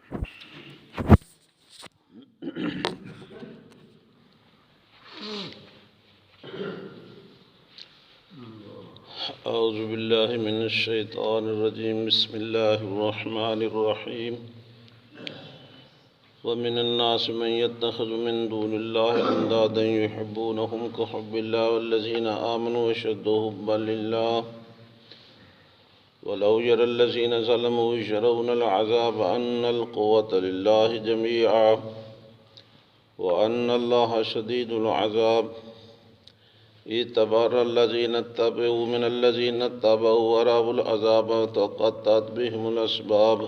اعوذ باللہ من الشیطان الرجیم بسم اللہ الرحمن الرحیم ومن الناس من يتخذ من دون الله اندادا يحبونهم كحب الله والذين آمنوا اشد حبا لله ولو يرى الذين ظلموا يرون العذاب ان القوة لله جميعا وان الله شديد العذاب تبرأ الذين اتبعوا من الذين اتبعوا ورأوا العذاب وتقطعت بهم الأسباب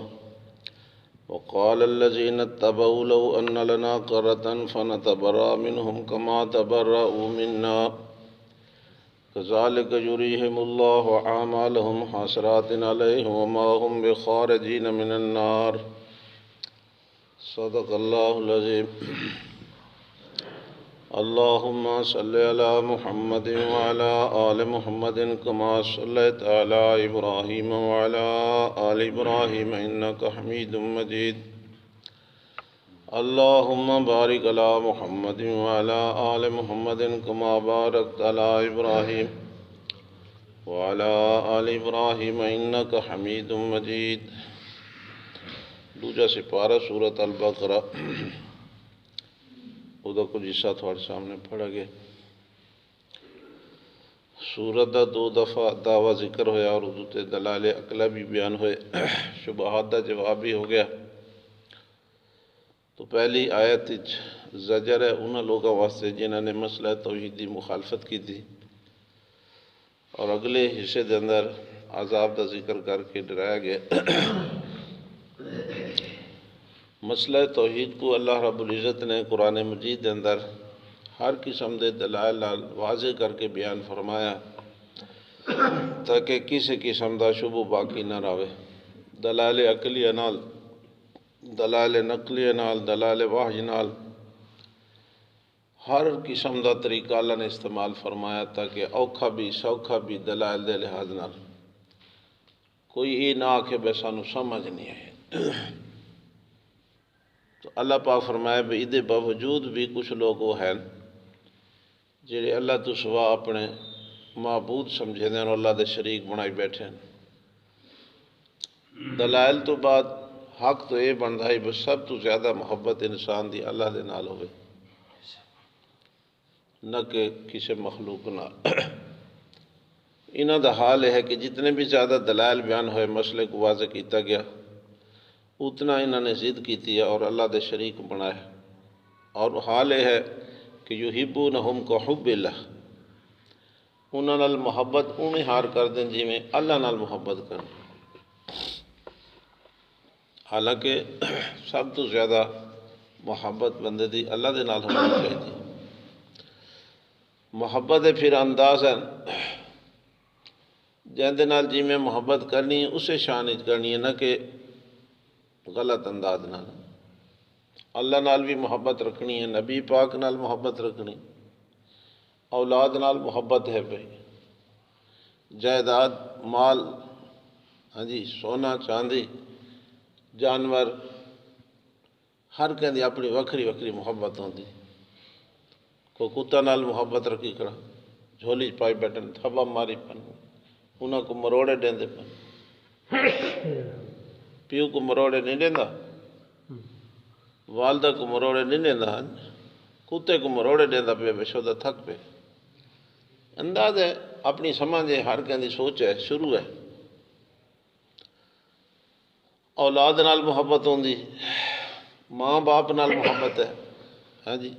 وقال الذين اتبعوا لو أن لنا كرة فنتبرأ منهم كما تبرأوا منا كذلك يريهم الله أعمالهم حسرات عليهم وما هم بخارجين من النار صدق الله العظيم اللهم صل على محمد وعلى آل محمد كما صليت على إبراهيم وعلى آل إبراهيم إنك حميد مجيد اللهم بارك على محمد وعلى آل محمد كما باركت على إبراهيم وعلى آل إبراهيم إنك حميد مجيد دوجا سپارہ سورۃ البقرہ ਉਹਦਾ ਕੁਝ ਹਿੱਸਾ ਤੁਹਾਡੇ ਸਾਹਮਣੇ ਪੜ੍ਹਿਆ ਗਿਆ। ਸੂਰਤ ਦਾ 2 ਦਫਾ ਦਾਵਾ ਜ਼ਿਕਰ ਹੋਇਆ ਔਰ ਉਹਦੇ 'ਤੇ ਦਲਾਇਲ ਅਕਲਾ ਵੀ ਬਿਆਨ ਹੋਏ, ਸ਼ੁਬਹਾਤ ਦਾ ਜਵਾਬ ਵੀ ਹੋ ਗਿਆ। تو پہلی آیت زجر ہے انہاں لوگوں واسطے جنہوں نے مسئلہ توحید دی مخالفت کی تھی، اور اگلے حصے دے اندر عذاب دا ذکر کر کے ڈرایا گیا۔ مسئلہ توحید کو اللہ رب العزت نے قرآن مجید کے اندر ہر قسم دے دلائل واضح کر کے بیان فرمایا تاکہ کسی قسم دا شبہ باقی نہ رہے۔ دلائل عقلیہ نال، دلائل نقلیہ نال، دلائل وحی نال، ہر قسم دا طریقہ اللہ نے استعمال فرمایا تاکہ اوکھا بھی سوکھا بھی دلائل دے لحاظ نال کوئی یہ نہ آکھے بے سانو سمجھ نہیں آئے۔ تو اللہ پاک فرمایا بھی ادھے باوجود بھی کچھ لوگ وہ ہیں جڑے اللہ تو سوا اپنے معبود سمجھے دیں اور اللہ دے شریک بنائی بیٹھے ہیں۔ دلائل تو بعد حق تو یہ بنتا ہے بس سب تو زیادہ محبت انسان دی اللہ دے نال ہوئے، نہ کہ کسی مخلوق نال۔ انہاں دا حال ہے کہ جتنے بھی زیادہ دلائل بیان ہوئے مسئلے کو واضح کیتا گیا، اتنا انہوں نے ضد کی تھی اور اللہ دے شریک بنایا، اور حال یہ ہے کہ یحبونہم کحب اللہ، انہاں نال محبت اویں ہار کر دیں جی میں اللہ نال محبت کریں۔ حالانکہ سب تو زیادہ محبت بندے دی اللہ دے نال ہونی چاہیے۔ محبت پھر انداز ہے جہاں نال جی میں محبت کرنی ہے اسے شان کرنی ہے، نہ کہ غلط انداز نال۔ اللہ نال بھی محبت رکھنی ہے، نبی پاک نال محبت رکھنی، اولاد نال محبت ہے بھائی، جائیداد مال، ہاں جی، سونا چاندی جانور، ہر کہیں اپنی وکری وکری محبت ہوتی۔ کوئی کتا نال محبت رکھی کھڑا، جھولی پائی بیٹھن، تھبا ماری پن، انہاں کو مروڑے دیندے پن۔ پیو کو مروڑے نہیں دینا، والدہ کو مروڑے نہیں دینا، کتے کو مروڑے دینا پہ بے شدہ تھک پہ۔ انداز ہے، اپنی سمجھ ہے، ہر کہیں دی سوچ ہے، شروع ہے۔ اولاد نال محبت ہوندی، ماں باپ نال محبت ہے، ہاں جی،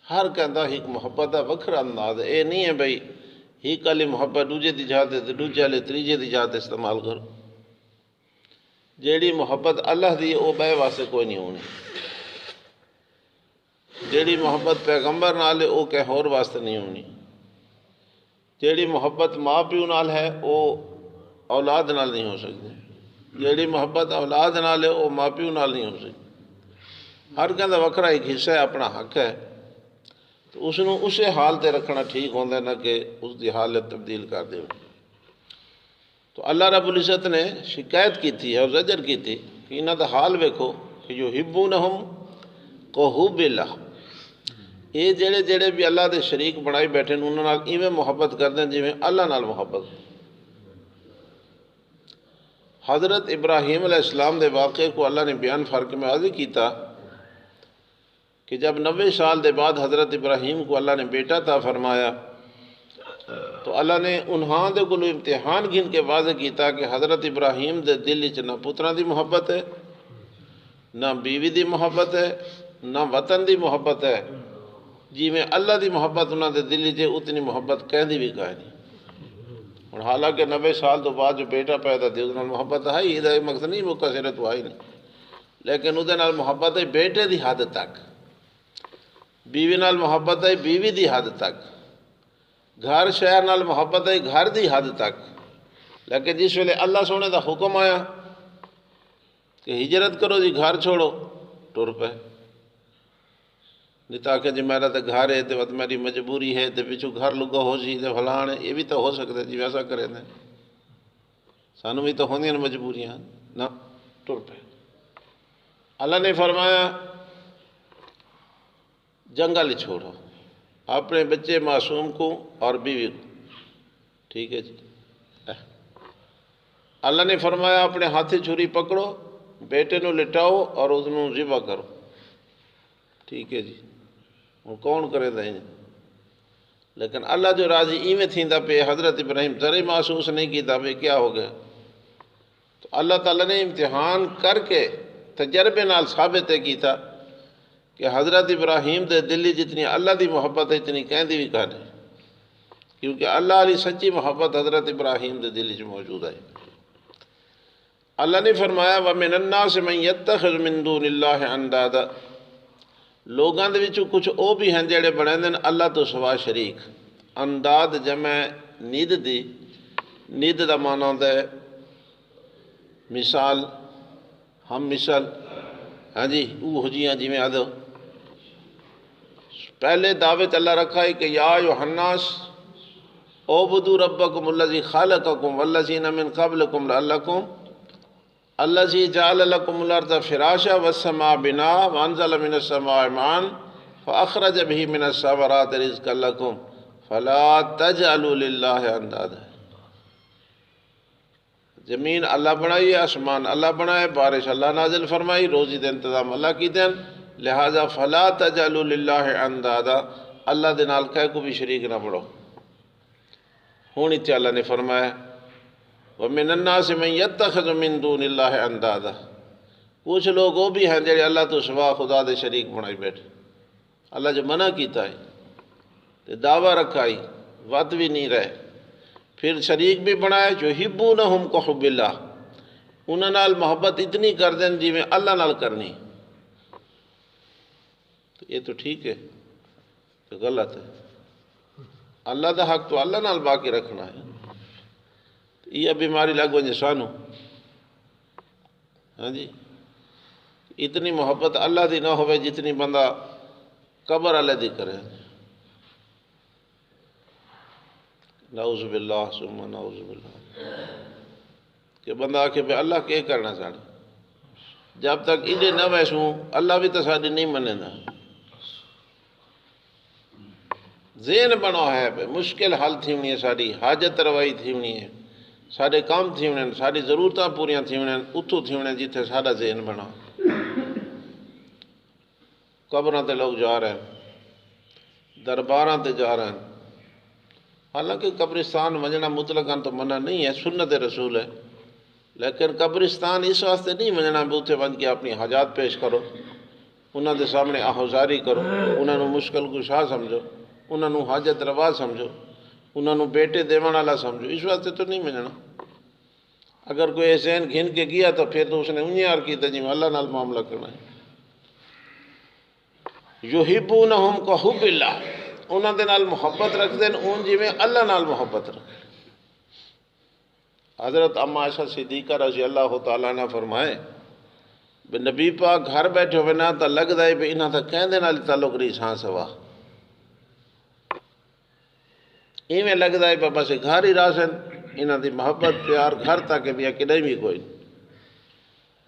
ہر کہندا ایک محبت ہے، وکھرا انداز ہے۔ اے نہیں ہے بھئی ایک والی محبت دوجے دی جاتے تے دوجے والے تریجے دی جاتے استعمال کرو۔ جیڑی محبت اللہ دی وہ بے واسطے کوئی نہیں ہونی، جیڑی محبت پیغمبر نال ہے وہ کہ ہور واسطے نہیں ہونی، جیڑی محبت ماں پیو نال ہے وہ اولاد نال نہیں ہو سکتی، جیڑی محبت اولاد نال ہے وہ ماں پیو نال نہیں ہو سکتی۔ ہر کہندا وکھرا ایک حصہ ہے، اپنا حق ہے، تو اس نو اسے حال تے رکھنا ٹھیک ہوندا نہ کہ اس دی حالت تبدیل کر دے۔ تو اللہ رب العزت نے شکایت کی تھی اور زجر کی تھی کہ انہاں دا حال ویکھو کہ یحبونہم کحب اللہ، یہ جڑے جڑے بھی اللہ دے شریک بنائی بیٹھے ہیں انہاں نال ایویں محبت کردے ہیں جویں اللہ نال محبت۔ حضرت ابراہیم علیہ السلام دے واقعے کو اللہ نے بیان فرق میں واضح کیتا کہ جب 90 سال دے بعد حضرت ابراہیم کو اللہ نے بیٹا عطا فرمایا تو اللہ نے انہاں دے کولوں امتحان گن کے واضح کیتا کہ حضرت ابراہیم دے دل وچ نہ پتراں دی محبت ہے، نہ بیوی دی محبت ہے، نہ وطن دی محبت ہے، جی میں اللہ دی محبت انہاں دے دل وچ اتنی محبت کہندی بھی کوئی نہیں۔ ہن حالانکہ 90 سال تو بعد جو بیٹا پیدا تھی اس نال محبت ہے ہی، یہ مقصد نہیں مکہ صرت ہوا ہی نہیں، لیکن اس نال محبت ہے بیٹے دی حد تک، بیوی نال محبت ہے بیوی دی حد تک، گھر شہر نال محبت ہے گھر دی حد تک، لیکن جس ویلے اللہ سونے دا حکم آیا کہ ہجرت کرو جی گھر چھوڑو، ٹر پے، نہیں تاکہ جی میرا تو گھر ہے تو میری مجبوری ہے تو پچھو گھر لگا ہو سی تو فلان ہے، یہ بھی تو ہو سکتا ہے جی ویسا کریں دیں، سانوں بھی تو ہوندیاں مجبوریاں، نہ ٹر پے۔ اللہ نے فرمایا جنگل چھوڑو اپنے بچے معصوم کو اور بیوی کو، ٹھیک ہے جی۔ اللہ نے فرمایا اپنے ہاتھی چھری پکڑو، بیٹے نو لٹاؤ اور اس نو ذبح کرو، ٹھیک ہے جی۔ وہ کون کرے دیں، لیکن اللہ جو راضی ایویں تھیندا پہ حضرت ابراہیم ذرے محسوس نہیں کیتا پہ کیا ہو گیا، تو اللہ تعالیٰ نے امتحان کر کے تجربے نال ثابت کیتا کہ حضرت ابراہیم دے دلی جتنی اللہ دی محبت ہے اتنی کہندی بھی کہنے، کیونکہ اللہ علی سچی محبت حضرت ابراہیم دے دلی جو موجود ہے۔ اللہ نے فرمایا وَمِنَ النَّاسِ مَن يَتَّخِذُ مِن دُونِ اللَّهِ أَندَادًا، لوگاں دے وچوں کچھ او بھی ہیں جڑے بنائے دن اللہ تو سوا شریک، انداد جمع نید دی، نید دا معنی ہوتا ہے مثال، ہم مثال، ہاں جی اوہ جیاں جی میں آدھو پہلے دعوت اللہ رکھا ہے کہ یا ایھا الناس اعبدوا ربکم الذی خلقکم والذین من قبلکم لعلکم الذی جعل لکم الارض فراشا والسماء بناء وانزل من السماء ماء فاخرج به من الثمرات رزقا لکم فلا تجعلوا للہ اندادا۔ زمین اللہ بنائی، آسمان اللہ بنائے، بارش اللہ نازل فرمائی، روزی دے انتظام اللہ کی دین، لہذا فلا تجعلوا للہ اندادا، اللہ دے نال کہے کو بھی شریک نہ پڑھو۔ ہونی تے اللہ نے فرمایا وَمِنَ النَّاسِ مَن يَتَّخِذُ مِن دُونِ اللَّهِ اندادا، کچھ لوگ وہ بھی ہیں جڑے اللہ تو سوا خدا دے شریک بنائی بیٹھے، اللہ جو منع کیتا ہے تے دعویٰ رکھا ہی وعد بھی نہیں رہے، پھر شریک بھی بنائے جو یحبونہم کحب اللہ، انہاں نال محبت اتنی کر دیں جی میں اللہ نال کرنی، تو یہ تو ٹھیک ہے تو غلط ہے، اللہ دا حق تو اللہ نال باقی رکھنا ہے۔ یہ بیماری لگ ونجے سانو، ہاں جی، اتنی محبت اللہ دی نہ ہوئے جتنی بندہ قبر اللہ دی کرے، نعوذ باللہ ثم نعوذ باللہ، کہ بندہ آکھے پہ اللہ کیا کرنا ساڑھے، جب تک ادھے نہ ویسوں اللہ بھی تو ساڑھی نہیں منے نا، ذہن بنو ہے پہ مشکل حل تھی ہونی ہے، ساڑھی حاجت روائی تھی ہونی ہے، ساڑھے کام تھی ہونے، ساڑھی ضرورتاں پوریاں تھی ہونے، اتھو تھی ہونے جیتے ساڑھا ذہن بنا۔ قبراں تے لوگ جا رہے ہیں، درباراں تے جا رہے ہیں، حالانکہ قبرستان ونجنا مطلقاً تو منع نہیں ہے، سنت رسول ہے، لیکن قبرستان اس واسطے نہیں ونجنا بھی اتھے ون کے اپنی حاجات پیش کرو، انہاں دے سامنے آہوزاری کرو، انہاں نو مشکل کشا سمجھو، انہاں نو حاجت روا سمجھو، انہاں نو بیٹے دیوان والا سمجھو، اس واسطے تو نہیں مننا۔ اگر کوئی احسان گھن کے گیا تو پھر تو اس نے انہیں کی تجی اللہ نال معاملہ کرنا ہے۔ یحبونہم کحب اللہ، انہاں دے نال محبت رکھ دیں ان جی میں اللہ نال محبت رکھ۔ حضرت اما عائشہ صدیقہ رضی اللہ تعالیٰ نے فرمائے بے نبی پاک گھر بیٹھے ہوئے نہ تا لگ دائے بے انہاں تا کہندے نال تعلق رہی ساں سوا، ایویں لگ دائے بے بس گھر ہی راسن، انہاں دی محبت پیار گھر تک بھی کدھیں بھی کوئی،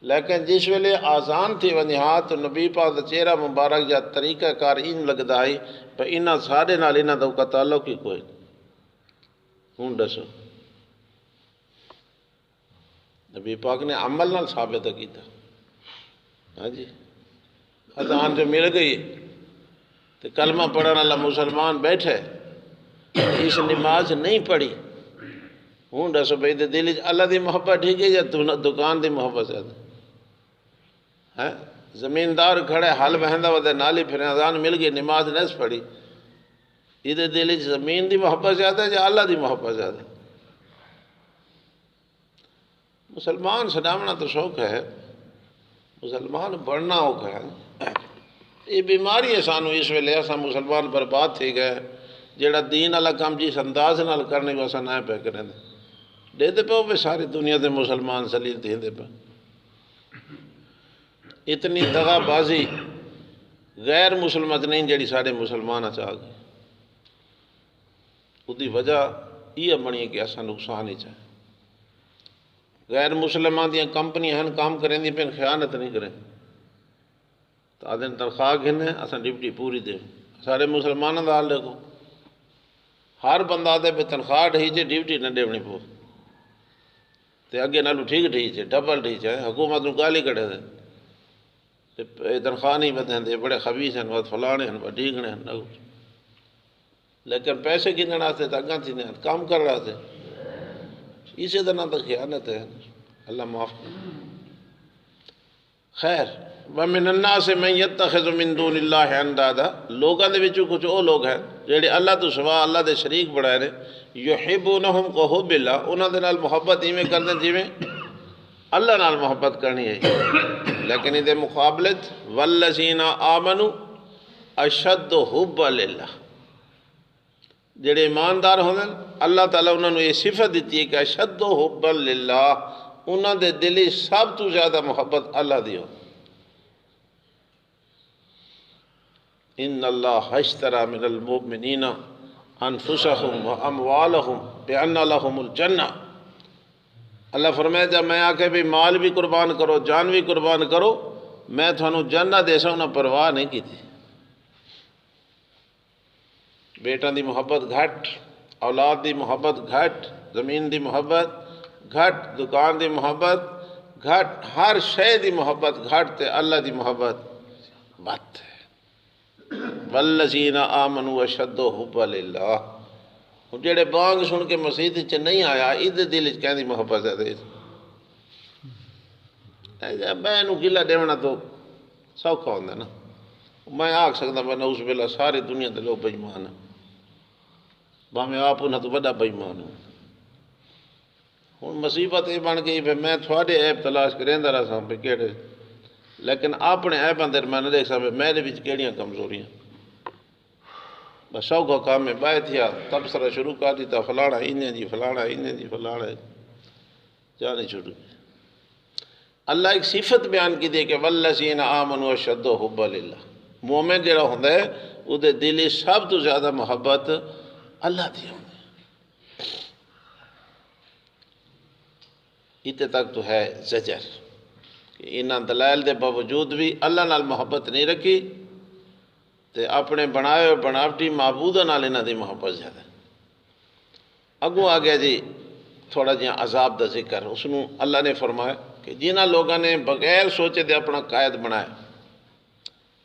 لیکن جس ویلے آزان تھی ونجے ہاں تو نبی پاک دا چہرہ مبارک یا طریقہ کار ان لگدا ہے پر انہاں سارے نال انہاں دا کوئی تعلق ہی کوئی ہوں دسو نبی پاک نے عمل نال ثابت کیتا ہاں جی اذان جو مل گئی تو کلمہ پڑھنے والا مسلمان بیٹھے اس نماز نہیں پڑھی ہوں دسو بھائی دل اللہ دی محبت ٹھیک ہے یا دکان دی محبت زیادہ ہے زمیندار کھڑے حل بہندا ودے نالی پھر اذان مل گئی نماز نہیں پڑھی یہ دل زمین دی محبت زیادہ ہے یا اللہ دی محبت زیادہ مسلمان سڈاونا تو شوق ہے مسلمان بڑھنا اوکھا ہے یہ بیماری ہے سانو اس ویلے اساں مسلمان برباد تھی گئے جیڑا دین والا کام جس انداز نال کرنے کو اساں نہ پہ کریں دے پو بھی ساری دنیا دے مسلمان سلیل دے پہ اتنی دغا بازی غیر مسلمت نہیں جڑی سارے مسلمان چاہ گئے وہی وجہ یہ بنی کہ اساں نقصان ہی چاہے غیر مسلمان دیاں کمپنیاں ہیں کام کریں دی پہ خیانت نہیں کریں تو آدھے تنخواہ گھنے اساں ڈیوٹی پوری دیں سارے مسلمانوں دا حال دیکھو ہر بندہ آدھے پہ تنخواہ ڈھی چے ڈیوٹی نہ دیونی پو تے اگے نالو ٹھیک ڈھی چے ڈبل ڈھی چے حکومت نو گالی کڑے دے تے تنخواہ نہیں بدھیں دے بڑے خبیث ہیں بہت فلانے ہیں بہت ڈھیگنے ہیں لیکن پیسے گھننے آتے تو اگاں تھی کام کر رہا تھے اسی طرح تو خیانت ہے اللہ معاف کرے خیر وَمِنَ النَّاسِ مَن يَتَّخِذُ مِن دُونِ اللَّهِ أَندَادًا لوگاں دے وچوں کچھ او لوگ ہیں جڑے اللہ تو سوا اللہ دے شریک بنائے نے یحبونہم کحب اللہ انہاں دے نال محبت ایویں کردے جویں اللہ نال محبت کرنی ہے لیکن دے مقابلت والذین آمنوا اشد حب للہ جڑے ایماندار ہوندے اللہ تعالیٰ انہاں نوں یہ صفت دیتی ہے کہ اشد حب للہ انہاں دے دلی سب تو زیادہ محبت اللہ دی ہو ان اللہ اشترى من المؤمنین انفسهم واموالهم بان لهم الجنہ اللہ فرمائے جب میں آکے بھی مال بھی قربان کرو جان بھی قربان کرو میں تھانوں جنہ دے سا انہاں پرواہ نہیں کی تھی بیٹا دی محبت گھٹ اولاد دی محبت گھٹ زمین دی محبت گھٹ دکان دی محبت گھٹ ہر شے دی محبت گھٹ تے اللہ دی محبت بات ہے والذین آمنوا اشد حب للہ جڑے بانگ سن کے مسجد چ نہیں آیا ادھر دل چ کہندی محبت ہے میں انہوں گلہ دیونا تو سوکھا ہوندا نا میں آکھ سکتا میں نعوذ باللہ ساری دنیا دے لوگ بےایمان ہیں میں آپ انہاں تو بڑا بےایمان ہوں ہن مصیبت یہ بن گئی پھر میں تھوڑے عیب تلاش کریندا رہا سا پہ کیڑے لیکن اپنے عیباں دے میں نہ دیکھ سا میرے وچ کیڑیاں کمزوریاں بس سوکھا کام میں باہر تھیا تبصرہ شروع کر دیتا فلانا انہیں جی فلانا انہیں جی فلانا جانے چھوڑ گئے اللہ ایک صفت بیان کی دے کہ والذین آمنوا اشد حب للہ مومن جڑا ہوندا ہے او دے دل سب تو زیادہ محبت اللہ دی ہوندی اتنے تک تو ہے زجر کہ انہاں دلائل دے باوجود بھی اللہ نال محبت نہیں رکھی تے اپنے بنائے ہوئے بناوٹی معبوداں نال انہاں دی محبت زیادہ اگوں آ گیا جی تھوڑا جہاں عذاب دا ذکر اس نوں اللہ نے فرمایا کہ جنہاں لوگاں نے بغیر سوچے دے اپنا قائد بنایا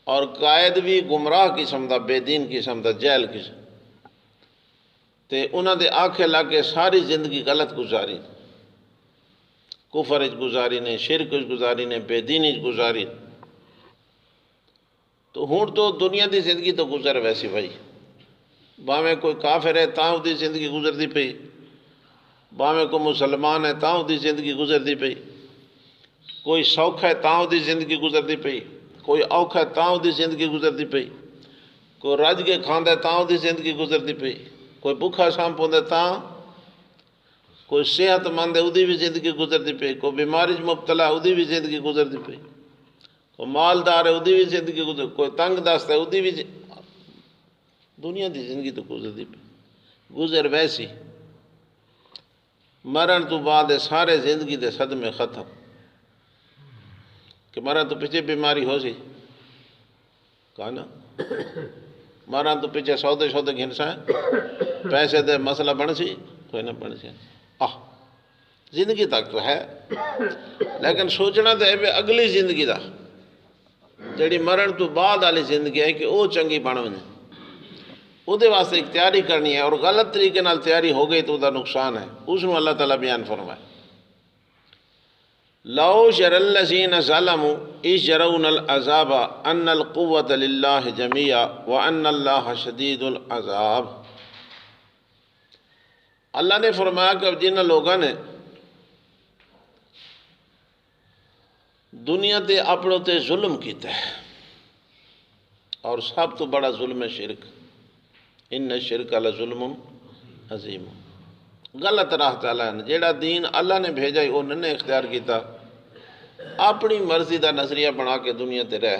اور قائد بھی گمراہ قسم دا بے دین قسم دا جہل قسم تے انہاں دے آنکھیں لاگے ساری زندگی غلط گزاری کفر اچ گزاری نے شرک اچ گزاری نے بے دین اچ گزاری تو ہوں تو دنیا دی زندگی تو گزر ویسی بھائی باویں کوئی کافر ہے تاں دی زندگی گزرتی پئی باویں کوئی مسلمان ہے تاں دی زندگی گزرتی پئی کوئی سوکھا ہے تاں دی زندگی گزرتی پئی کوئی اوکھا ہے تاں دی زندگی گزرتی پئی کوئی رج کے کھاندا ہے تاں دی زندگی گزرتی پئی کوئی بھکھا سام پوندا تاں کوئی صحت مند ہے اودی بھی زندگی گزرتی پئی کوئی بیماری مبتلا ہے اودی بھی زندگی گزرتی پئی کوئی مالدار ہے اودی بھی زندگی گزر کوئی تنگ دست ہے اودی بھی دنیا دی زندگی تو گزرتی پئی گزر ویسی مرن تو بعد سارے زندگی دے صدمے ختم کہ مرن تو پیچھے بیماری ہو سی کہا نا مرن تو پیچھے سودے گھنسا ہے پیسے دے مسئلہ بن سی کوئی نہ بن سی زندگی تک تو ہے لیکن سوچنا تو ہے اگلی زندگی دا جیڑی مرن تو بعد والی زندگی ہے کہ وہ چنگی بن وے وہ واسطے ایک تیاری کرنی ہے اور غلط طریقے نال تیاری ہو گئی تو وہ نقصان ہے اس میں اللہ تعالیٰ بیان فرمائے لو شر الذین ظلموا اذ یرون العذاب ان القوة للہ جميعا وان اللہ شدید العذاب اللہ نے فرمایا کہ جن لوگوں نے دنیا تے اپنوں تے ظلم کیتا ہے اور سب تو بڑا ظلم ہے شرک ان الشرک لظلم عظیم غلط راہ تعالیٰ نے جیڑا دین اللہ نے بھیجا ہی انہوں نے اختیار کیتا اپنی مرضی دا نظریہ بنا کے دنیا تے رہ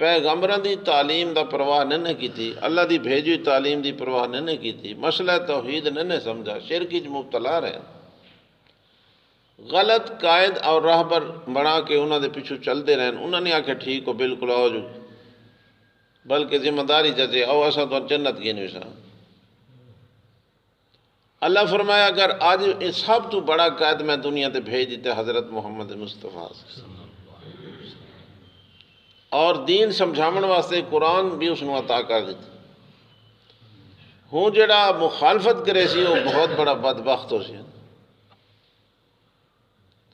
پیغمبران دی تعلیم دا پرواہ نہیں کیتی اللہ دی بھیجی تعلیم دی پرواہ نہیں کیتی مسئلہ توحید نہیں سمجھا شرک وچ مبتلا رہے غلط قائد اور راہبر بنا کے انہوں دے پیچھو چلتے رہے انہوں نے آکھا ٹھیک ہو بالکل آؤ جو بلکہ ذمہ داری ججے او ایسا تو جنت کی نہیں سا اللہ فرمایا اگر آج سب تو بڑا قائد میں دنیا تے بھیج دیتے حضرت محمد مصطفیٰ اور دین سمجھامن واسطے قرآن بھی اس نے عطا کر دیتے ہوں جڑا مخالفت کرے سی وہ بہت بڑا بدبخت ہو سی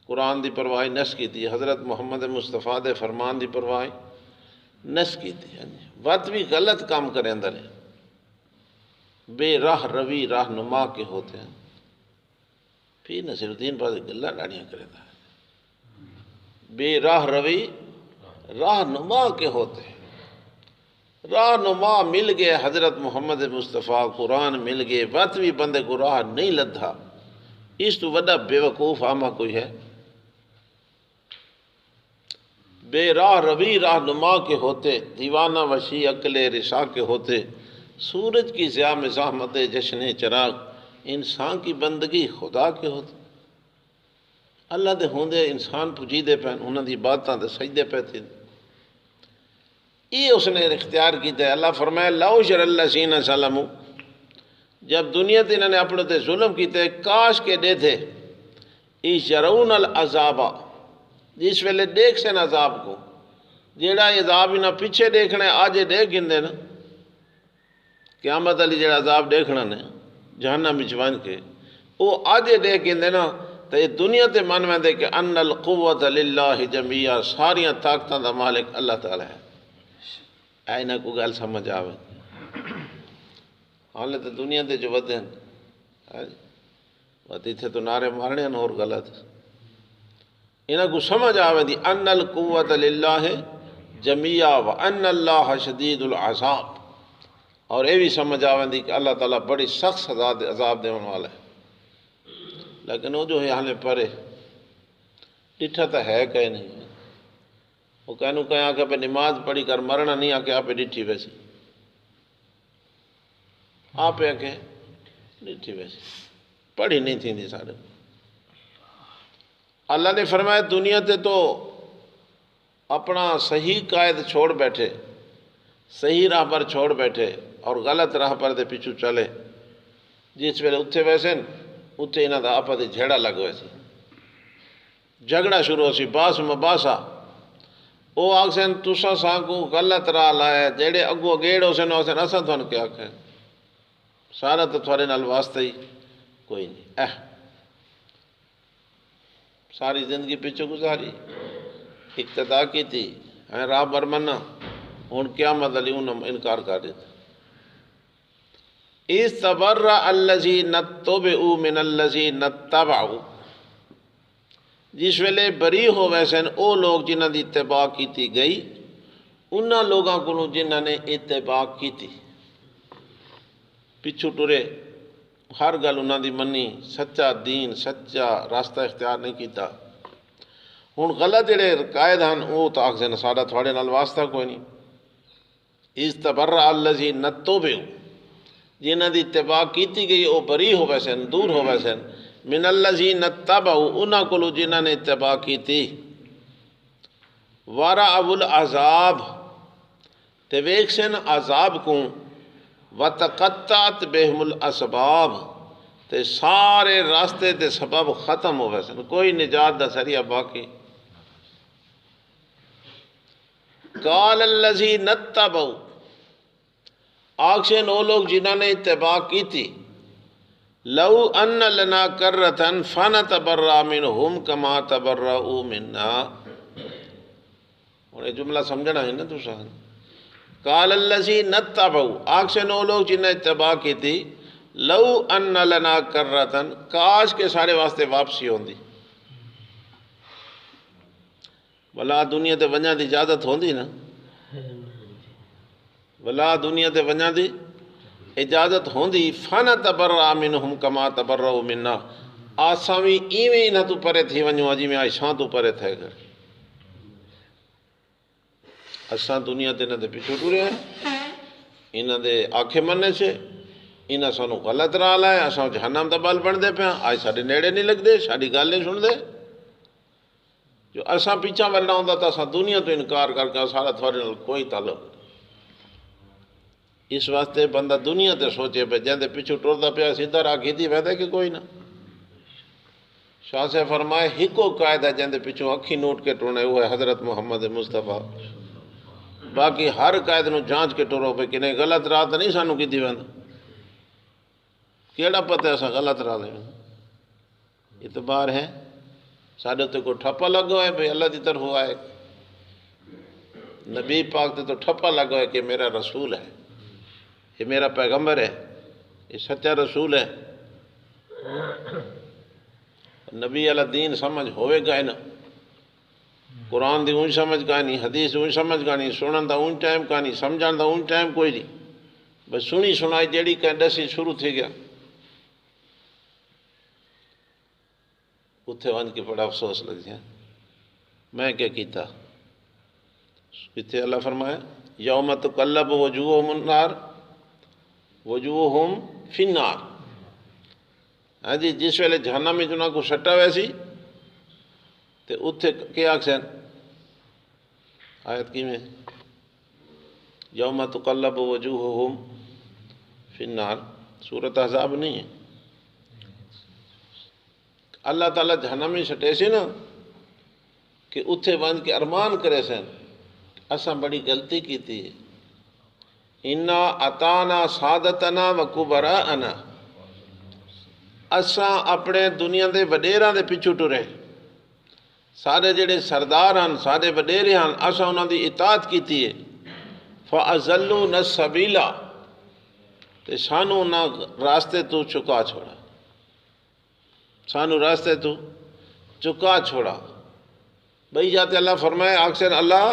قرآن دی پرواہی نس کی تھی حضرت محمد مصطفیٰ دے فرمان دی پرواہی نس کی تھی وقت بھی غلط کام کریں اندر بے راہ روی راہ نما کے ہوتے ہیں پھر نصیر الدین بعد گلہ ڈاڑیاں کرے تھا بے راہ روی راہ نما کے ہوتے ہیں راہ نما مل گئے حضرت محمد مصطفیٰ قرآن مل گئے وقت بھی بندے کو راہ نہیں لدھا اس تو وڈا بے وقوف آمہ کوئی ہے بے راہ روی راہ نما کے ہوتے دیوانہ وشی عقل رشا کے ہوتے سورج کی ضیاء میں زحمت جشن چراغ انسان کی بندگی خدا کے ہوتے اللہ دے ہوندے انسان پجی دے پہن انہوں دی باتاں دے سجدے پہ تھے یہ اس نے اختیار کیتا ہے اللہ فرمائے لو شر الذین ظلموا جب دنیا تے انہوں نے اپنے تے ظلم کیتے کاش کے دے تھے اذ یرون العذاب جس ویلے دیکھ سے عذاب کو جیڑا عذاب انہاں پیچھے دیکھنا ہے آج دیکھ گندے نا قیامت علی جیڑا عذاب دیکھنا نے جہنم وچ ون کے وہ آج دیکھ گندے نا تو یہ دنیا تے من میں دے کہ ان القوت للہ جميعا ساریاں طاقتاں دا مالک اللہ تعالی ہے اینا کو گل سمجھ آوے حالے تو دنیا تے جو ودے ہیں وتی تھے تو نعرے مارنے ہیں اور غلط انہاں کو سمجھ آوے دی ان القوت للہ جميعا وان اللہ شدید العذاب اور یہ بھی سمجھ آوے دی کہ اللہ تعالیٰ بڑی سخت عذاب دینے والا ہے لیکن وہ جو ہے ہمیں پرے ڈٹھا تو ہے کہ نہیں وہ کہنوں کہیں آکے پہ نماز پڑھی کر مرنا نہیں آکے آپ ڈٹھی ویسی آپ آکے ڈٹھی ویسی پڑھی نہیں تھی دی سارے اللہ نے فرمایا دنیا تے تو اپنا صحیح قائد چھوڑ بیٹھے صحیح راہ پر چھوڑ بیٹھے اور غلط راہ پر دے پیچھو چلے جس ویلے اتھے ویسے اتھے انہاں دا آپا دے جھیڑا لگ ویسے جھگڑا شروع ہو سی باس مباسا او آگ سین تسا سانکو غلط راہ لائے جیڑے اگو گیڑ ہو سین اساں تھون کیا کہیں سارا تو تھوڑے نال واسطہ ہی کوئی نہیں ساری زندگی پیچھے گزاری اقتدا کی تھی راہ برمنا ہوں قیامت علی انہوں انکار کر دیتا استبرأ الذین اتبعوا من الذین اتبعوا جس ویلے بری ہو ویسے او لوگ جنہاں دی اتباع کیتی گئی انہاں لوگاں کو جنہاں نے اتباع کیتی پچھو ٹرے ہر گل انہاں دی منی سچا دین سچا راستہ اختیار نہیں کیتا ہوں غلط جڑے قائد ہیں وہ تو آخر ساڈا تھوڑے نال واسطہ کوئی نہیں استبرأ الذین اتبعوا جنہاں دی اتباع کیتی گئی وہ بری ہو ویسے دور ہو ویسے من الذین اتبعوا انہاں کو جنہاں نے اتباع کیتی ورأوا العذاب تے ویکھ سن عذاب کو، وتقطعت بہم الاسباب تے سارے راستے تے سبب ختم ہوئے سن، کوئی نجات دا ذریعہ باقی۔ قال الذین اتبعوا آکشن وہ لوگ جنہوں نے اتباع کی تھی، لو ان لنا کرتن فنتبرأ منہم کما تبرؤوا منا۔ انہیں جملہ سمجھنا ہے نا دوسرا۔ قال الذین اتبعوا آکشن وہ لوگ جنہوں نے اتباع کی تھی، لو ان لنا کرتن کاش کے سارے واسطے واپسی ہوندی، بلا دنیا تے ونجا دی اجازت ہوندی نا، بلا دنیا تے ونجا دی اجازت ہوندی، فنتبرأ منہم کما تبرؤوا منا، آساں بھی ایویں انہاں تو پرے تھی ونجو جی میں عائشہ تو پرے تھے گھر۔ اساں دنیا تے انہاں دے پیچھے ٹرے ہیں، انہاں دے آنکھیں مننے سے انہاں سانو غلط راہ لائے، اساں جہنم دا بل بن دے پیا، آج ساڈے نیڑے نہیں لگ دے، ساڈی گل نہیں سن دے۔ جو اساں پیچھا ولنا ہوندا تا اساں دنیا تو انکار کر کے سارا تھوڑے نال کوئی تعلق نہیں۔ اس واسطے بندہ دنیا تے سوچے پہ جہاں دے پیچھے ٹردا پیا سیدھا راہ کیتی ویدہ کہ کوئی نہ۔ شاہ سے فرمائے ہکو قاعدہ جہاں دے پیچھے اکھی نوٹ کے ٹرنے وہ ہے حضرت محمد مصطفیٰ، باقی ہر قائد نو جانچ کے ٹرو پہ کہ نہیں غلط راہ تو نہیں سانو کیتی ویندہ، کیڑا پتہ ہے اساں غلط راہ لے اعتبار ہے ساڈے تے کو ٹھپا لگو ہے بھئی اللہ دی طرف آئے، نبی پاک تے تو ٹھپا لگو ہے کہ میرا رسول ہے، یہ میرا پیغمبر ہے، یہ سچا رسول ہے۔ نبی علیہ دین سمجھ ہوئے گا نا، قرآن دی اون سمجھ کا نہیں، حدیث اون سمجھ کا نہیں، سنن دا اون ٹائم کا نہیں، سمجھان دا اون ٹائم کوئی نہیں، بس سنی سنائی جیڑی کہ ڈسی شروع تھی گیا، اتھے ون کے بڑا افسوس لگ جائے میں کیا کیتا۔ اتھے اللہ فرمایا یوم تقلب وجوہہم النار وجوہہم فی النار، ہاں جی جس ویلے جہنم میں جنہاں کو سٹا ویسی تے اتھے کیا آکسین آیت کی میں یوم تقلب وجوہہم فی النار، سورۃ احزاب نہیں ہے۔ اللہ تعالیٰ جہنم میں سٹے سی نا کہ اتھے بند کے ارمان کرے سن اساں بڑی غلطی کی تھی، انا اتانا سادتنا و کبراءنا، اساں اپنے دنیا دے وڈیراں دے پیچھے ٹرے، سارے جڑے سردار ہن سارے وڈیرے ہن اساں انہاں دی اطاعت کیتی ہے، فَأَزَلُّونَ السَّبِيلَ تے سانو نہ راستے تو چکا چھوڑا، سانو راستے تو چکا چھوڑا۔ بھئی جاتے اللہ فرمائے اکثر اللہ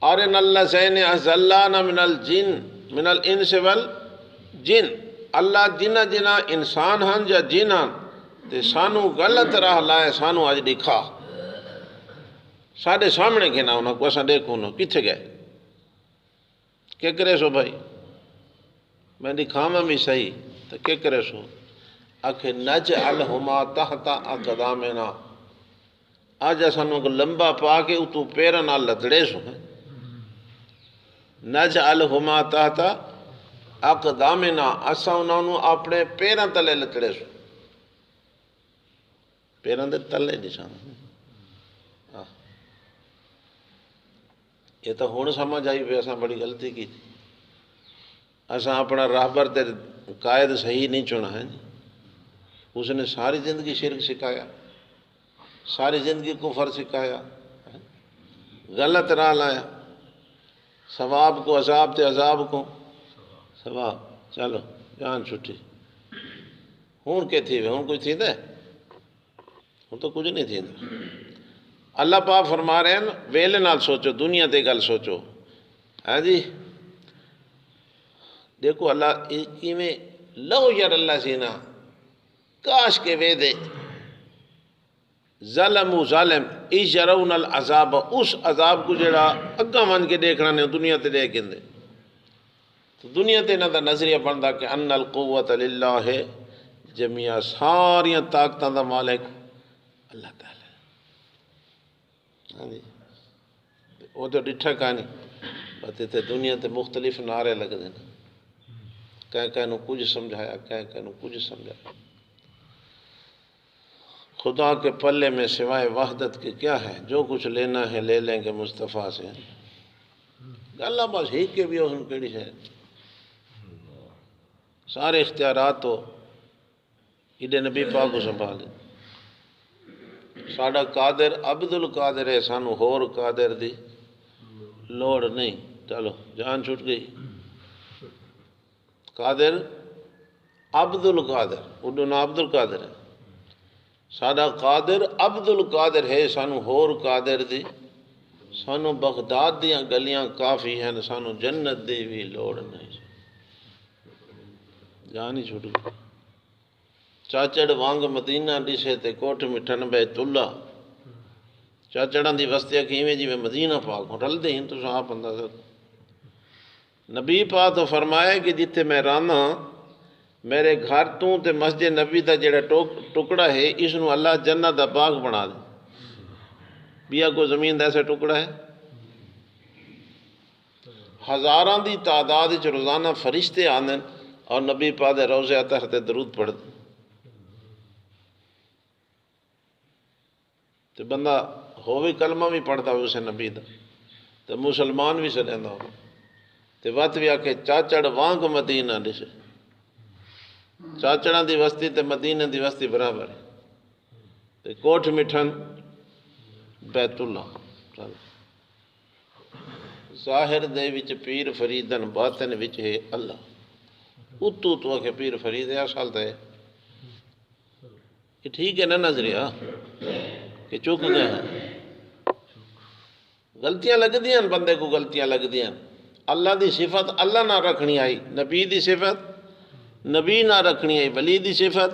آرن اللہ زین ازلانا من الجن من الانس والجن، اللہ جنہ جنہ انسان ہن یا جن ہن تے سانو غلط راہ لائے سانو آج دکھا، ساڑھے سامنے گھنا ہونا کو اساں دیکھو نا کتھے گئے کیا کرے سو بھائی میں دکھاواں بھی صحیح تو کیا کرے سو آکھے نجعلہما تحت اقدامنا، آج اسانو کو لمبا پا کے اتو پیرن نال لتڑے سو، نجعلہما تحت اقدامنا اساں انہوں اپنے پیرن تلے لتڑے سو، پیرن دے تلے نشان۔ یہ تو ہون سمجھ آئی پہ اساں بڑی غلطی کی تھی، اساں اپنا راہبر تے قائد صحیح نہیں چنا ہے، اس نے ساری زندگی شرک سکھایا، ساری زندگی کفر سکھایا، غلط راہ لایا، ثواب کو عذاب تے عذاب کو ثواب، چلو جان چھٹی ہون کے تھی ہون کچھ تھی دے ہون تو کچھ نہیں تھی دے۔ اللہ پاک فرما رہے ہیں ویلے نال سوچو دنیا تے گل سوچو، ہاں جی دیکھو اللہ کی میں لو یر اللہ سینا کاش کے ویدے ظلم و ظالم ایش یرون العذاب، اس عذاب کو جڑا اگا من کے دیکھنا نے دنیا تے دیکھیں دے تو دنیا تے نہ دا نظریہ بندا کہ ان القوت للہ جميعا، ساریاں طاقتاں دا مالک اللہ تعالی، وہ تو ڈٹھا کہانی بس اتنے دنیا تے مختلف نعرے لگتے ہیں، کہنوں کچھ سمجھایا، کہنوں کچھ سمجھایا۔ خدا کے پلے میں سوائے وحدت کے کیا ہے؟ جو کچھ لینا ہے لے لیں گے مصطفیٰ سے۔ اللہ بس ہی کے بھی اس کیڑی ہے، سارے اختیارات تو ایڈے نبی پاک کو سنبھالے۔ ساڈا قادر عبد القادر ہے، سانو ہور قادر دی لوڑ نہیں۔ چلو جان چھٹ گئی۔ قادر عبد القادر، اڈو نا عبد القادر ہے، ساڈا قادر عبد القادر ہے، سانو ہور قادر دی، سانو بغداد دیاں گلیاں کافی ہیں، سانو جنت دی بھی لوڑ نہیں۔ جان ہی چھٹ گئی۔ چاچڑ وانگ مدینہ ڈسے تے کوٹھ مٹھن بیت اللہ، چاچڑاں دی وستیاں کیویں جی میں مدینہ پاک ہوں، رل دے ہیں تو آپ اندازہ۔ نبی پاک تو فرمایا کہ جتھے میں رانا میرے گھر تو تے مسجد نبی دا جڑا ٹکڑا ہے، اس نو اللہ جنت دا باغ بنا دے۔ بیا کو زمین دا ایسا ٹکڑا ہے، ہزاراں دی تعداد وچ روزانہ فرشتے آندن اور نبی پاک دے روضے اطہر تے درود پڑھ دے۔ تے بندہ ہووے کلمہ بھی پڑھتا ہوئے اسے نبی دا تے مسلمان بھی سڑیندا ہو تے وقت بھی آکے چاچڑ وانگ مدینہ ڈسے۔ چاچڑاں دی وستی تے مدینہ دی وستی برابر ہے تے کوٹھ مٹھن بیت اللہ۔ ظاہر دے وچ پیر فریدن، باطن وچ ہے اللہ۔ اتو تو کہ پیر فرید ہے اصل تے یہ ٹھیک ہے نا نظریہ کہ چک گئے ہیں، غلطیاں لگ دیاں بندے کو، غلطیاں لگ دیاں۔ اللہ دی صفت اللہ نہ رکھنی آئی، نبی دی صفت نبی نہ رکھنی آئی، ولی دی صفت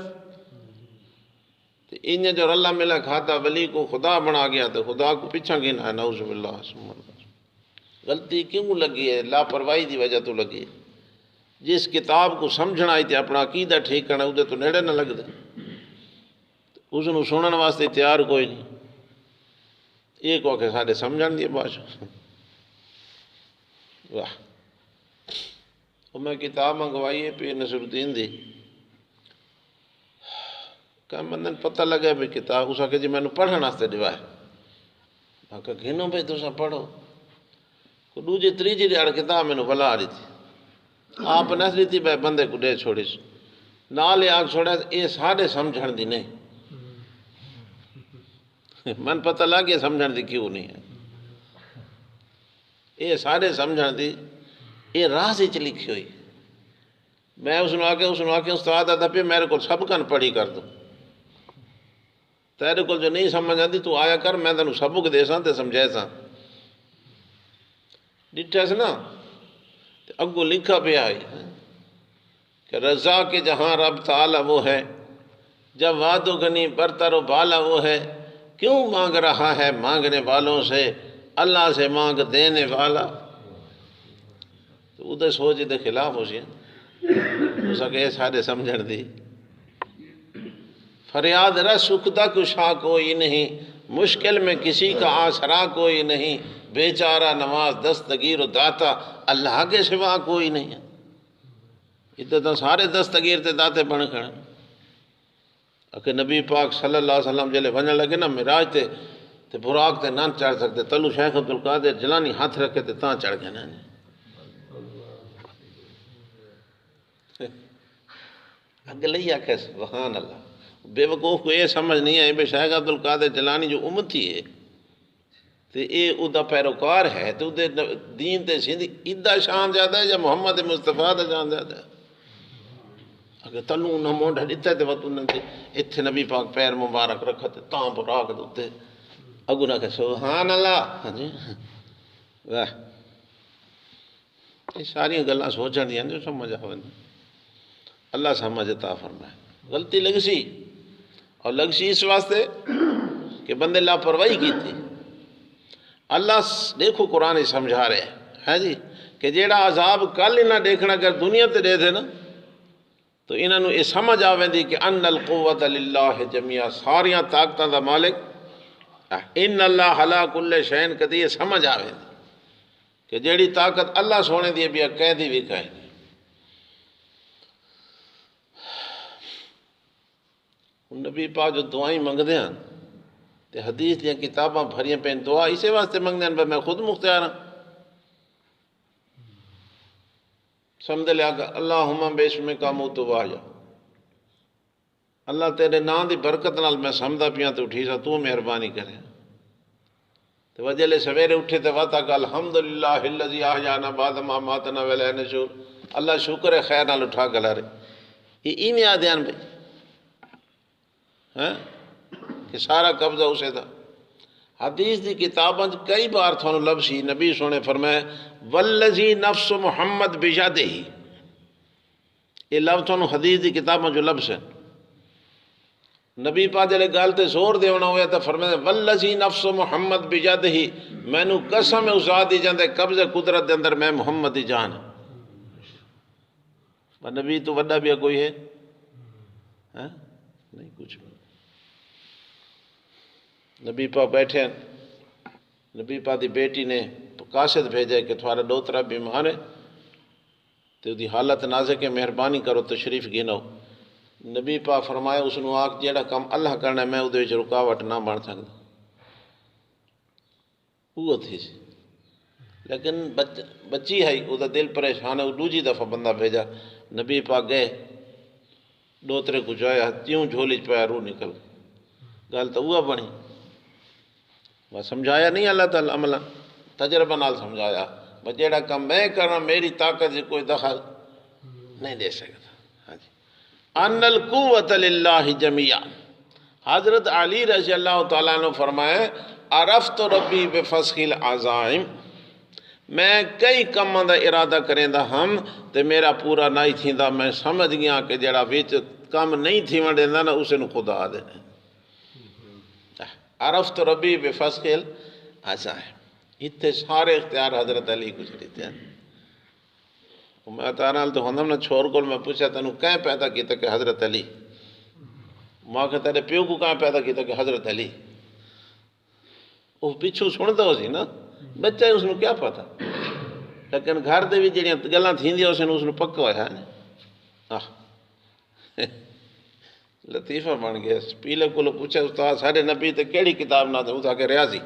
انہیں جو اللہ ملا کھاتا ولی کو خدا بنا گیا تو خدا کو پیچھا گنا ہے، نعوذ باللہ۔ غلطی کیوں لگی ہے؟ لاپرواہی دی وجہ تو لگی ہے۔ جس کتاب کو سمجھنا آئی تے اپنا عقیدہ ٹھیک کرنا، ادھے تو نیڑے نہ لگ دے، اس نے سنن واسطے تیار کوئی نہیں۔ ایک وقت سارے سمجھن دی بادشاہ واہ۔ اور میں کتاب منگوائی ہے پیر نصر الدین دی، کہ بندن پتہ لگا بھی کتاب اس کہ جی میں نے پڑھن واسطے دیوا ہے، میں کہا گھنو بھائی تساں پڑھو۔ دوجی تریجی دیہڑ کتاب میں نے بلا آ رہی تھی، آپ نسلی تھی بھائی بندے کو دے چھوڑی سو نال آگ چھوڑا، یہ سارے سمجھن دی نہیں۔ من پتہ لگ گیا سمجھن دی کیوں نہیں ہے، یہ سارے سمجھن دی یہ راز وچ لکھی ہوئی۔ میں اس نے آکے استاد آتا پہ میرے کو سب کن پڑھی کر دو، تیرے کو جو نہیں سمجھ آتی تو آیا کر، میں تینوں سبق دے ساں تے سمجھائے ساں۔ ڈٹھا سے نا اگو لکھا پہ آئی کہ رضا کے جہاں رب تعالی وہ ہے، جب وعد و غنی برتر و بالا وہ ہے، کیوں مانگ رہا ہے مانگنے والوں سے، اللہ سے مانگ دینے والا۔ تو ادھر سوچ دے خلاف ہو سی ہو سکے سارے سمجھن دی۔ فریاد رس سکھتا کشا کوئی نہیں، مشکل میں کسی کا آسرا کوئی نہیں، بیچارہ نواز دستگیر و داتا اللہ کے سوا کوئی نہیں ہے۔ ادھر تو سارے دستگیر تے داتے بن کھڑے۔ کہ نبی پاک صلی اللہ علیہ وسلم جلے ونجن لگے نا معراج تے براق تے نہ چڑھ سکتے، تلو شیخ عبدالقادر جیلانی ہاتھ رکھے تے تاں چڑھ گئے نا۔ اگلے آکھے سبحان اللہ۔ بے وقوف کو یہ سمجھ نہیں آئی بے شیخ عبدالقادر جیلانی جو امتی ہے تے اے ادا پیروکار ہے تو دے دین تے سندھی ادا شان زیادہ ہے یا محمد مصطفیٰ دا شان زیادہ ہے؟ اگر تلو نہ مونڈا دیتا تے وقت انہوں نے اتھے نبی پاک پیر مبارک رکھا تے تاں براق دوتے اگو نہ کہ سبحان اللہ۔ واہ، یہ ساری گلاں سوچن دیاں جو سمجھ آویں، اللہ سمجھ عطا فرمائے۔ غلطی لگ سی اور لگ سی اس واسطے کہ بندے لاپرواہی کی تھی۔ اللہ دیکھو قرآن سمجھا رہے ہیں جی کہ جیڑا عذاب کل نہ دیکھنا اگر دنیا تے دے دے نا تو انہوں نے یہ سمجھ آویں دی کہ ان القوت للہ جمیعہ، ساریاں طاقتاں دا مالک ان اللہ علی کل شین قدیر سمجھ آوے کہ جیڑی طاقت اللہ سونے دی بھی کہہ دی بھی کہہ دی. نبی پاک جو دعائیں منگتے ہیں تے حدیث دیا کتاباں بھریاں پین دعا اسی واسطے منگتے ہیں میں خود مختار ہوں. سمجھ لیا کہ اللہم باسمک اموت واحیا، اللہ تیرے نام دی برکت نال میں سمجھدا پیاں تے اٹھی سا، تو مہربانی کرے. تو وجلے سویرے اٹھے تے واتا کہ الحمدللہ الذی احیانا بعد ما اماتنا والیہ النشور، اللہ شکر ہے خیر نال اٹھا گلا رہے. یہ ایویں آدھیان بھائی ہاں کہ سارا قبضہ اسے تھا. حدیث دی کتاباں کئی بار تھانوں لفظ ہی نبی سونے فرمایا والذی نفس محمد بیدہ، یہ لفظ تھانوں حدیث دی کتاباں جو لفظ ہیں. نبی پاک جلے گال تے زور دے ہونا ہویا تو فرمایا والذی نفس محمد بیدہ، مینوں قسم ہے اس ذات دی جاندے قبضہ قدرت دے اندر میں محمد دی جان. نبی تو وڈا بھی کوئی ہے نہیں کچھ بھی. نبی پاک بیٹھے ہیں، نبی پاک دی بیٹی نے قاصد بھیجا کہ تھوڑا ڈوترا بیمار ہے تو دی حالت نازک ہے، مہربانی کرو تشریف گنو. نبی پاک فرمایا اس نو آکھ جیڑا کام اللہ کرنا میں وہ رکاوٹ نہ بن سکتا. وہ تھی لیکن بچی ہے وہ دل پریشان ہے. وہ دوجی دفعہ بندہ بھیجا، نبی پاک گئے ڈوترے کو جایا تیوں جھولی پایا روح نکل گل تو وہ بنی. بس سمجھایا نہیں اللہ تعالیٰ عملہ تجربہ نال سمجھایا بس جیڑا کام میں کرنا میری طاقت سے کوئی دخل نہیں دے سکتا. ہاں جی. ان القوت للہ جمیعا، حضرت علی رضی اللہ تعالیٰ عنہ فرمائے عرفت ربی بفسخ العزائم، میں کئی کاماں دا ارادہ کریں دا ہم تے میرا پورا نہیں تھیندا. میں سمجھ گیا کہ جیڑا وچ کام نہیں تھی ونڈیندا نا اسے نو خدا دے. عرفت ربی بفسخ العزائم، اتنے سارے اختیار حضرت علی کو چڑھتے ہیں. میں تارال تو ہوندم نا چھوڑ کول میں پوچھا تینوں کہیں پیدا کیتا کہ حضرت علی، ماں کہ تیرے پیو کو کہیں پیدا کیتا کہ حضرت علی. وہ پچھو سنتا ہو سی نا بچہ اس نے کیا پتا، لیکن گھر دے بھی جڑیاں گلاں تھیندیاں اس نے پکا ہوا ہے. لطیفہ بن گیا. پیلے کو پوچھا استاد سارے نبی تے کیڑی کتاب نہ دے، اس آکے ریاضی.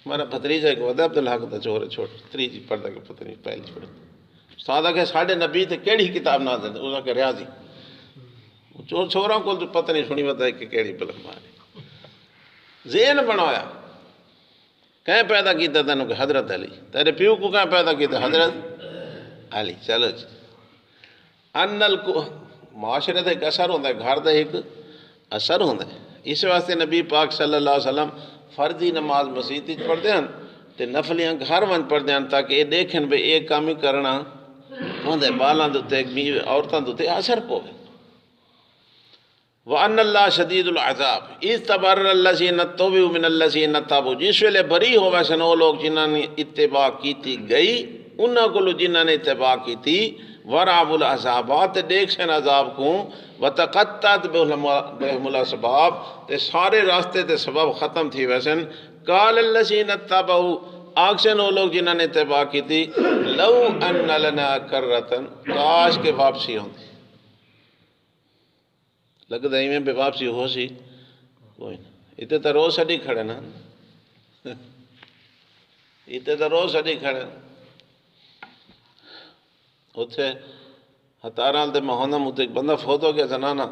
ہمارا بھتریجا ایک ودا عبدالحق دا چور ہے چھوٹا تریجی پڑھتا کہ پتہ نہیں پہلی چھوڑ. استاد آکے سارے نبی تے کیڑی کتاب نہ دے، اس آکے ریاضی. چور چھوڑاں کو تو پتہ نہیں سنی بتا کہ کیڑی بلک ماری. ذہن بنایا کہیں پیدا کیتا تینوں کہ حضرت علی، تیرے پیو کو کہیں پیدا کیتا حضرت علی. چلو جی. ان کو معاشرے کا ایک اثر ہوتا ہے، گھر کا ایک اثر ہوتا ہے. اس واسطے نبی پاک صلی اللہ علیہ وسلم فرضی نماز مسجد پڑھتے ہیں تے نفلیاں گھر ون پڑھتے ہیں تاکہ یہ دیکھیں بھئی یہ کام ہی کرنا ہوتا ہے بالاں دے عورتاں دے اثر پوے. وَأَنَّ اللَّهَ شَدِيدُ الْعَذَابِ اِذْ تَبَرَّأَ الَّذِينَ اتَّبَعُوا مِنَ الَّذِينَ تَابُوا، جس ویلے بری ہوئے سن وہ لوگ جنہاں نے اتباع کیتی گئی انہاں کو جنہاں نے اتباع کیتی. وَرَعَبُ الْعَذَابَاتِ دیکھ سن عذاب کو. وَتَقَطَّعَتْ بِهِمُ الْأَسْبَابِ تے سارے راستے تے سبب ختم تھی ویسن. قَالَ الَّذِينَ اتَّبَعُوا آکسن وہ لوگ جنہاں نے اتباع کیتی لَوْ أَنَّ لَنَا كَرَّةً کاش کے واپسی ہوندی. لگتا ہے میں بے واپسی ہو سی کوئی نہ. اتنے تو روز سڈی کھڑے نا، اتنے تو روز سڈی کھڑے. اتنے ہتارال دے مہونم اتنے ایک بندہ فوت ہو گیا زنانا،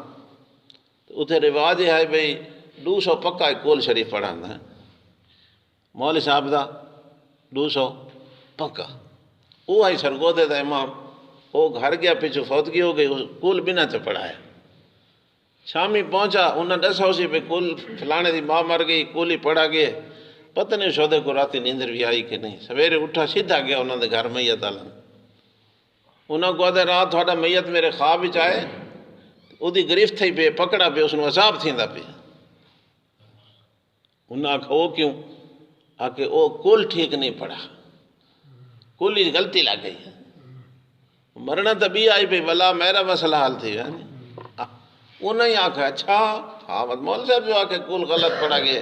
اتنے رواج یہ ہے بھئی 200 پکا ایک کول شریف پڑھانا ہے. مولوی صاحب دا 200 پکا. وہ آئی سرگودے دا امام، وہ گھر گیا پیچھو فوتگی ہو گئی، کول بنا چ پڑھایا. شامی پہنچا انہاں دسا اسی پہ کل فلانے دی ماں مر گئی کل ہی پڑھا گئے. پتہ نہیں شودے کو راتی نیندر بھی آئی کہ نہیں. سویرے اٹھا سیدھا گیا انہاں دے گھر میت آلن. انہاں کو آدھے رات تھوڑا میت میرے خواب وچ آئے، او دی گرفت تھی پہ پکڑا پہ اس نو عذاب تھیندا پہ. انہاں آکھا وہ کیوں؟ آکے او کل ٹھیک نہیں پڑھا، کل ہی غلطی لگ گئی. مرنا تو بھی آئی پہ بلا میرا مسئلہ حال تھی. انہیں آکھا اچھا ہاں مت مول صاحب جو آ کے کول غلط پڑھا گئے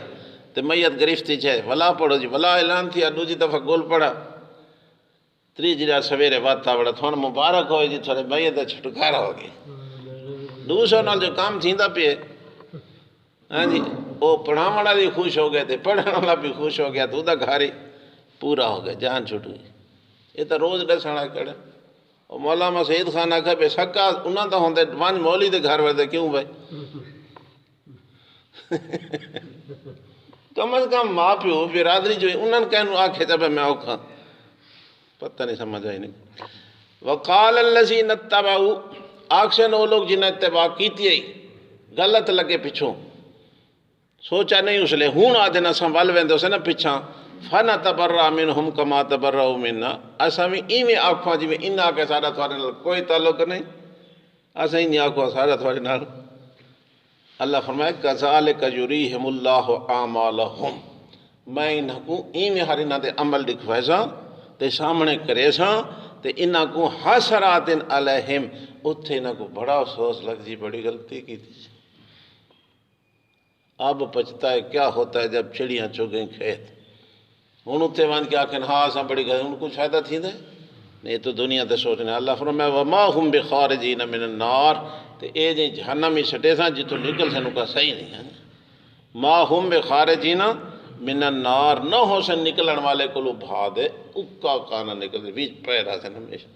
تو میت گرفتی چھے ولا پڑھو جی ولا اعلان تھی دوجی دفعہ کول پڑھا تری جرا سویرے وات تھا بڑا تھوڑا مبارک ہوئے جی تھوڑے میت چھٹکارا ہو گئی دوسروں نال جو کام تھیندا پئے ہاں جی وہ پڑھاون والا بھی خوش ہو گئے تھے پڑھنے والا بھی خوش ہو گیا تو دا گھر ہی پورا ہو گیا جان چھٹ گئی یہ تو روز ڈسنا کڑے اور مولانا سید خان آخر بے سکا انہاں تو ہوندے ون مولی دے گھر وردے کیوں بھائی کم از کم ماں پیو برادری جو انہوں نے کہنے آکھے جب میں اوکھا پتہ نہیں سمجھ آئی نہیں وقال الذین اتبعوا آکشن وہ لوگ جنہیں اتباع کیتی ہے غلط لگے پچھوں سوچا نہیں اس لئے ہون آدھے نہ سنبھال ویندے اسے نہ پچھاں فَنَتَبَرَّأَ مِنْهُمْ كَمَا تَبَرَّأُوا مِنَّا اساں بھی ایویں آکھواں جی میں انہاں کے سارا تھوڑے نال کوئی تعلق نہیں اساں ہی آکھواں سارا تھوڑے نال اللہ فرمائے كَذَلِكَ يُرِيهِمُ اللَّهُ أَعْمَالَهُمْ میں انہاں کو ایویں ہر انہاں دے عمل دکھوائے ساں تے سامنے کرے ساں تے انہاں کو حسرات علیہم اتھے انہاں کو بڑا افسوس لگ جی بڑی غلطی کی تھی اب پچھتا ہے کیا ہوتا ہے جب چڑیاں چگیں کھیت ہوں اتنے ون کے آخر ہاں اساں بڑی گل ان کچھ فائدہ تھی دے نہیں تو دنیا تے سوچنے اللہ فرمایا وما ہم بخارجین من النار تے اے جی جہنم ہی سٹے ساں جتوں نکل سن کا صحیح نہیں ہے ما ہم بخارجین من النار نہ ہو سن نکلن والے کو بھا دے اکا کانا نکل دے بیچ پیرا سن ہمیشہ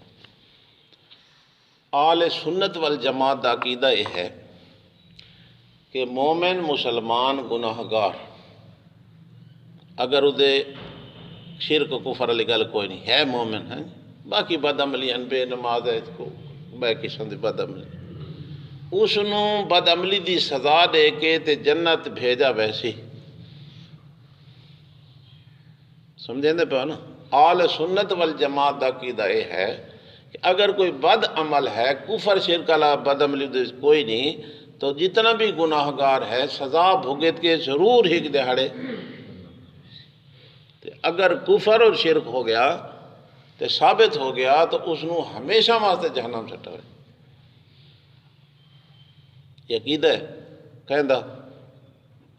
آل سنت والجماعت دا عقیدہ یہ ہے کہ مومن مسلمان گناہگار اگر ادھے شرک کفر علی گل کوئی نہیں ہے مومن ہے باقی بد عملی ان بے نماز ہے کو بے قسم دی بد عملی اس نو بد عملی دی سزا دے کے تے جنت بھیجا ویسی سمجھیں دے پہ نا آل سنت والجماعت دا عقیدہ یہ ہے کہ اگر کوئی بد عمل ہے کفر شرک علی بد عملی دے کوئی نہیں تو جتنا بھی گناہگار ہے سزا بھگت کے ضرور ہک دہاڑے اگر کفر اور شرک ہو گیا تو ثابت ہو گیا تو اس نو ہمیشہ واسطے جہنم سٹا ہے یہ عقیدہ ہے کہندہ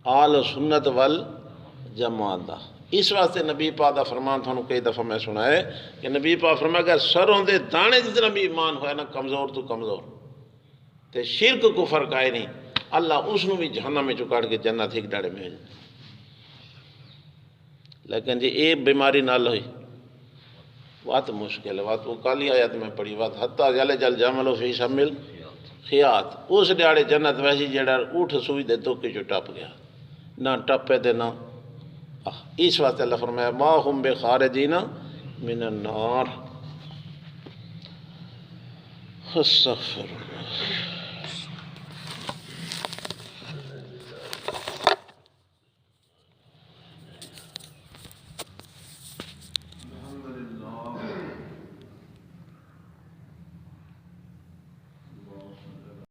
آل سنت والجماعت دا اس واسطے نبی پاک دا فرمان تھانوں کئی دفعہ میں سنا ہے کہ نبی پاک فرمایا کہ سروں دے دانے جتنا بھی ایمان ہویا نا کمزور تو کمزور تے شرک کفر کا ہے نہیں اللہ اس نو بھی جہنم میں چکاڑ کے جنت ہک ڈاڑے میں لیکن جی اے بیماری نال ہوئی بات مشکل ہے بات وہ کالی آیت میں پڑھی بات حتیٰ جل جل جاملو فی شمل خیات اس ڈیاڑے جنت ویسی جڑا اٹھ سوئی دے تو جو ٹپ گیا نہ ٹپے دے نہ اس واسطے اللہ فرمایا ما ہم بخارجین من النار استغفر اللہ